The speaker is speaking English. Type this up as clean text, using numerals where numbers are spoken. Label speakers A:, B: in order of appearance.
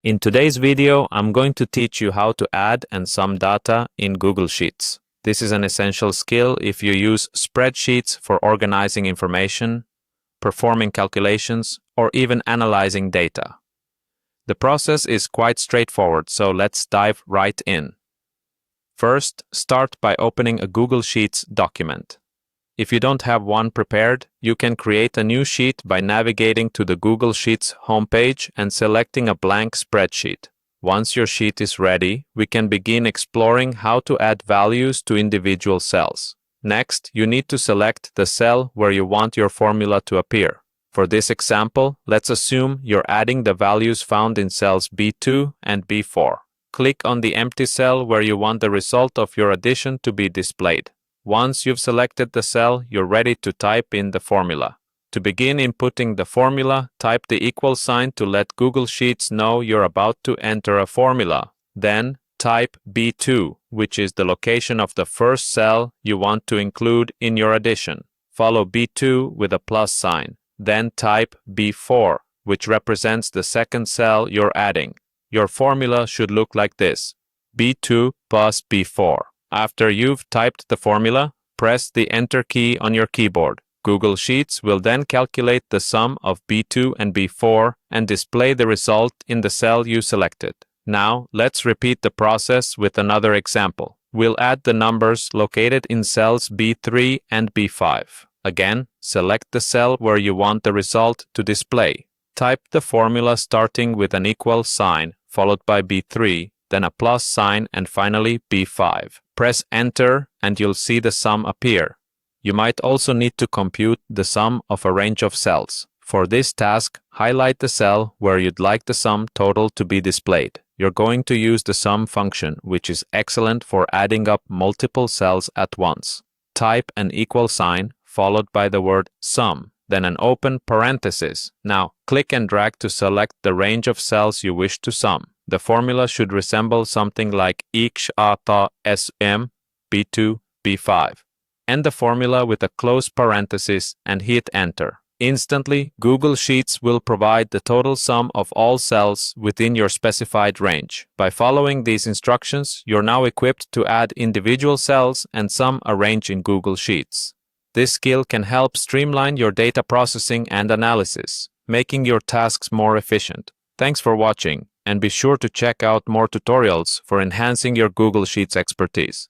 A: In today's video, I'm going to teach you how to add and sum data in Google Sheets. This is an essential skill if you use spreadsheets for organizing information, performing calculations, or even analyzing data. The process is quite straightforward, so let's dive right in. First, start by opening a Google Sheets document. If you don't have one prepared, you can create a new sheet by navigating to the Google Sheets homepage and selecting a blank spreadsheet. Once your sheet is ready, we can begin exploring how to add values to individual cells. Next, you need to select the cell where you want your formula to appear. For this example, let's assume you're adding the values found in cells B2 and B4. Click on the empty cell where you want the result of your addition to be displayed. Once you've selected the cell, you're ready to type in the formula. To begin inputting the formula, type the equal sign to let Google Sheets know you're about to enter a formula. Then, type B2, which is the location of the first cell you want to include in your addition. Follow B2 with a plus sign. Then type B4, which represents the second cell you're adding. Your formula should look like this: B2 plus B4. After you've typed the formula, press the Enter key on your keyboard. Google Sheets will then calculate the sum of B2 and B4 and display the result in the cell you selected. Now, let's repeat the process with another example. We'll add the numbers located in cells B3 and B5. Again, select the cell where you want the result to display. Type the formula starting with an equal sign, followed by B3, then a plus sign, and finally B5. Press Enter and you'll see the sum appear. You might also need to compute the sum of a range of cells. For this task, highlight the cell where you'd like the sum total to be displayed. You're going to use the sum function, which is excellent for adding up multiple cells at once. Type an equal sign followed by the word sum, then an open parenthesis. Now, click and drag to select the range of cells you wish to sum. The formula should resemble something like X ata sm B2 B5. End the formula with a close parenthesis and hit Enter. Instantly, Google Sheets will provide the total sum of all cells within your specified range. By following these instructions, you're now equipped to add individual cells and sum a range in Google Sheets. This skill can help streamline your data processing and analysis, making your tasks more efficient. Thanks for watching, and be sure to check out more tutorials for enhancing your Google Sheets expertise.